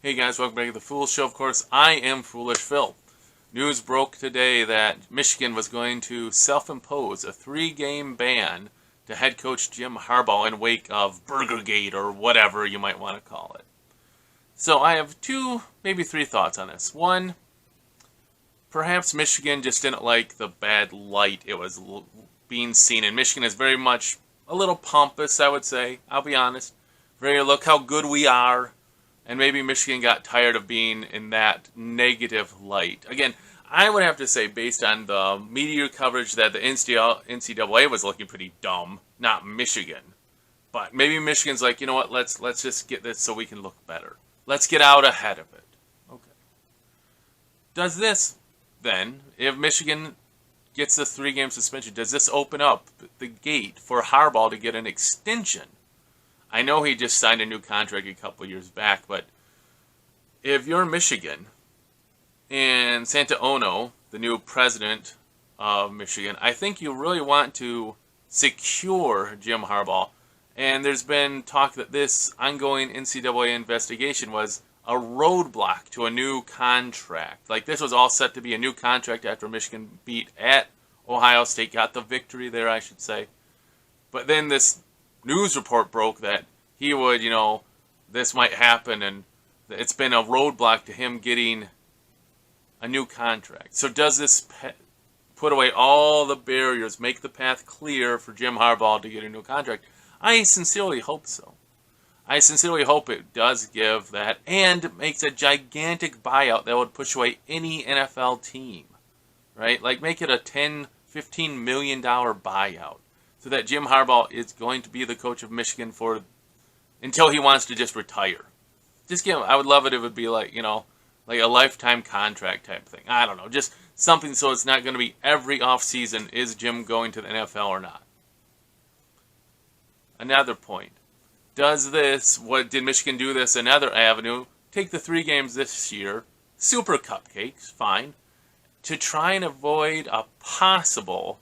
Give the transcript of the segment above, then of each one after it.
Hey guys, welcome back to the Fool Show. Of course, I am Foolish Phil. News broke today that Michigan was going to self-impose a 3-game ban to head coach Jim Harbaugh in wake of Burgergate or whatever you might want to call it. So I have two, maybe three thoughts on this. One, perhaps Michigan just didn't like the bad light it was being seen in. Michigan is very much a little pompous, I would say. I'll be honest. Very look how good we are. And maybe Michigan got tired of being in that negative light. Again, I would have to say, based on the media coverage, that the NCAA was looking pretty dumb, not Michigan. But maybe Michigan's like, you know what, let's just get this so we can look better. Let's get out ahead of it. Okay. Does this, then, if Michigan gets the 3-game suspension, does this open up the gate for Harbaugh to get an extension? I know he just signed a new contract a couple years back, but if you're Michigan and Santaono, the new president of Michigan, I think you really want to secure Jim Harbaugh. And there's been talk that this ongoing NCAA investigation was a roadblock to a new contract. Like, this was all set to be a new contract after Michigan beat at Ohio State, got the victory there, I should say. But then this news report broke that he would, this might happen, and it's been a roadblock to him getting a new contract. So does this put away all the barriers, make the path clear for Jim Harbaugh to get a new contract? I sincerely hope so. I sincerely hope it does give that and makes a gigantic buyout that would push away any NFL team, right? Like, make it a $10, $15 million buyout, so that Jim Harbaugh is going to be the coach of Michigan until he wants to just retire. Just give him, I would love it if it would be like, like a lifetime contract type thing. I don't know, just something so it's not going to be every offseason, is Jim going to the NFL or not? Another point. Did Michigan do this? Another avenue, take the 3 games this year, super cupcakes, fine, to try and avoid a possible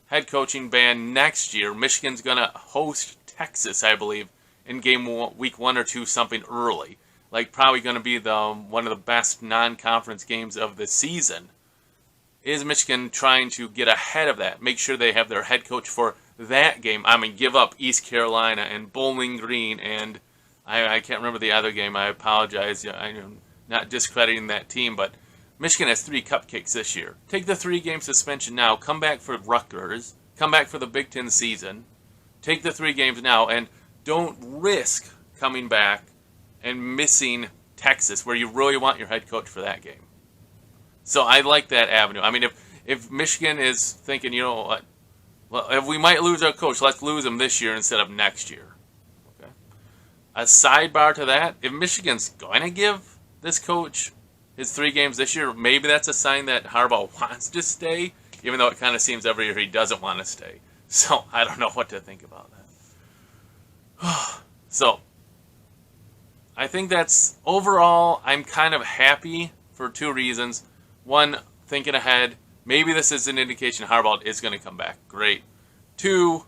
head coaching ban next year. Michigan's going to host Texas, I believe, in week 1 or 2, something early. Like, probably going to be one of the best non-conference games of the season. Is Michigan trying to get ahead of that? Make sure they have their head coach for that game. I mean, give up East Carolina and Bowling Green, and I can't remember the other game. I apologize. I'm not discrediting that team, but Michigan has 3 cupcakes this year. Take the 3-game suspension now. Come back for Rutgers. Come back for the Big Ten season. Take the 3 games now, and don't risk coming back and missing Texas, where you really want your head coach for that game. So I like that avenue. I mean, if Michigan is thinking, well, if we might lose our coach, let's lose him this year instead of next year. Okay. A sidebar to that, if Michigan's going to give this coach his 3 games this year, maybe that's a sign that Harbaugh wants to stay, even though it kind of seems every year he doesn't want to stay. So I don't know what to think about that. So I think that's, overall, I'm kind of happy for 2 reasons. One, thinking ahead, maybe this is an indication Harbaugh is going to come back. Great. 2,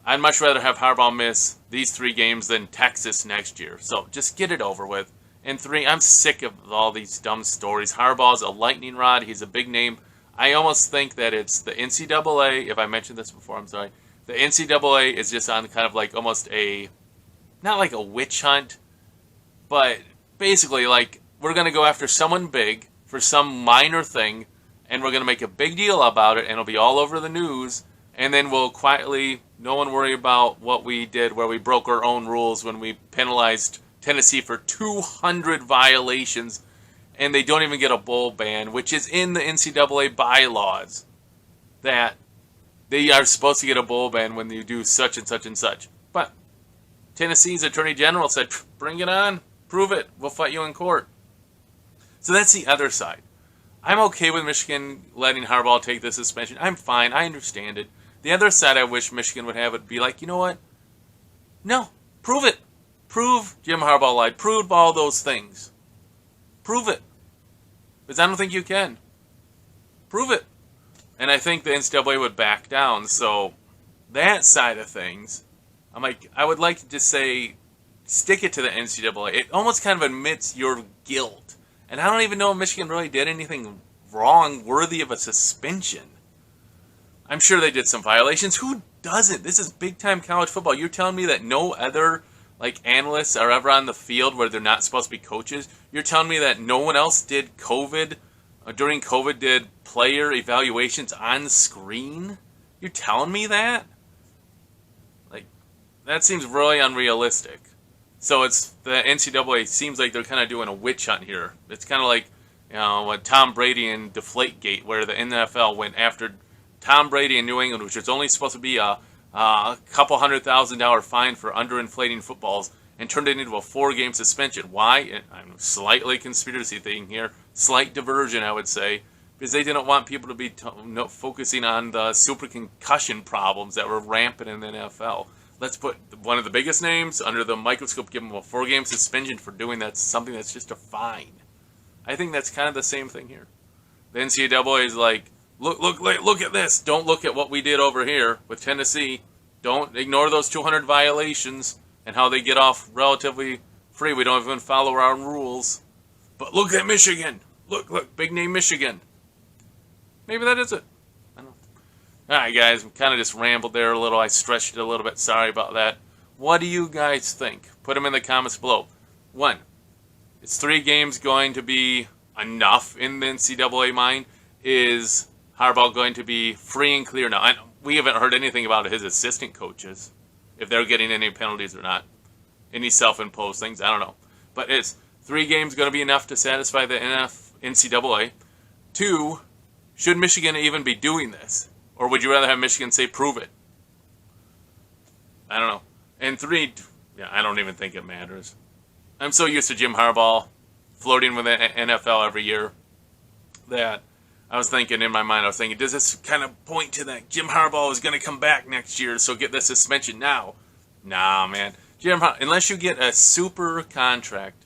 I'd much rather have Harbaugh miss these 3 games than Texas next year. So just get it over with. And 3, I'm sick of all these dumb stories. Harbaugh's a lightning rod. He's a big name. I almost think that it's the NCAA. If I mentioned this before, I'm sorry. The NCAA is just on kind of like almost not like a witch hunt, but basically like, we're going to go after someone big for some minor thing, and we're going to make a big deal about it, and it'll be all over the news, and then we'll quietly, no one worry about what we did, where we broke our own rules when we penalized Tennessee for 200 violations, and they don't even get a bowl ban, which is in the NCAA bylaws, that they are supposed to get a bowl ban when you do such and such and such. But Tennessee's Attorney General said, bring it on, prove it, we'll fight you in court. So that's the other side. I'm okay with Michigan letting Harbaugh take the suspension. I'm fine, I understand it. The other side I wish Michigan would have would be like, you know what? No, prove it. Prove Jim Harbaugh lied. Prove all those things. Prove it. Because I don't think you can. Prove it. And I think the NCAA would back down. So that side of things, I'm like, I would like to just say stick it to the NCAA. It almost kind of admits your guilt. And I don't even know if Michigan really did anything wrong worthy of a suspension. I'm sure they did some violations. Who doesn't? This is big-time college football. You're telling me that no other analysts are ever on the field where they're not supposed to be coaches? You're telling me that no one else did during COVID did player evaluations on screen? You're telling me that? That seems really unrealistic. So it's the NCAA seems like they're kind of doing a witch hunt here. It's kind of like, what Tom Brady and Deflategate, where the NFL went after Tom Brady in New England, which was only supposed to be a couple $100,000 fine for underinflating footballs, and turned it into a 4-game suspension. Why? I'm slightly conspiracy thing here, slight diversion, I would say, because they didn't want people to be focusing on the super concussion problems that were rampant in the NFL. Let's put one of the biggest names under the microscope, give them a 4-game suspension for doing that, something that's just a fine. I think that's kind of the same thing here. The NCAA is like, look at this. Don't look at what we did over here with Tennessee. Don't ignore those 200 violations and how they get off relatively free. We don't even follow our own rules. But look at Michigan. Look, big name Michigan. Maybe that is it. I don't know. All right, guys, we kind of just rambled there a little. I stretched it a little bit. Sorry about that. What do you guys think? Put them in the comments below. 1, is 3 games going to be enough in the NCAA mind? Is Harbaugh going to be free and clear now? We haven't heard anything about his assistant coaches, if they're getting any penalties or not. Any self-imposed things, I don't know. But is 3 games going to be enough to satisfy the NCAA? 2, should Michigan even be doing this? Or would you rather have Michigan say, prove it? I don't know. And 3, I don't even think it matters. I'm so used to Jim Harbaugh floating with the NFL every year that I was thinking in my mind, does this kind of point to that Jim Harbaugh is going to come back next year, so get the suspension now? Nah, man. Unless you get a super contract,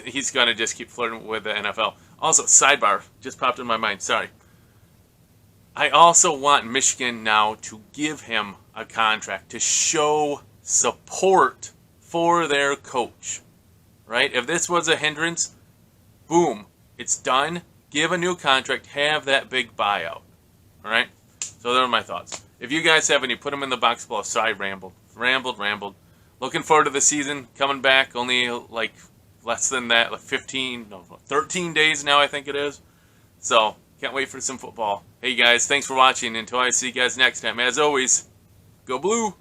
he's going to just keep flirting with the NFL. Also, sidebar, just popped in my mind, sorry. I also want Michigan now to give him a contract to show support for their coach, right? If this was a hindrance, boom, it's done. Give a new contract, have that big buyout, all right? So there are my thoughts. If you guys have any, put them in the box below. Sorry, rambled. Looking forward to the season coming back. Only like less than that, like 13 days now, I think it is. So can't wait for some football. Hey guys, thanks for watching. Until I see you guys next time, as always, go blue.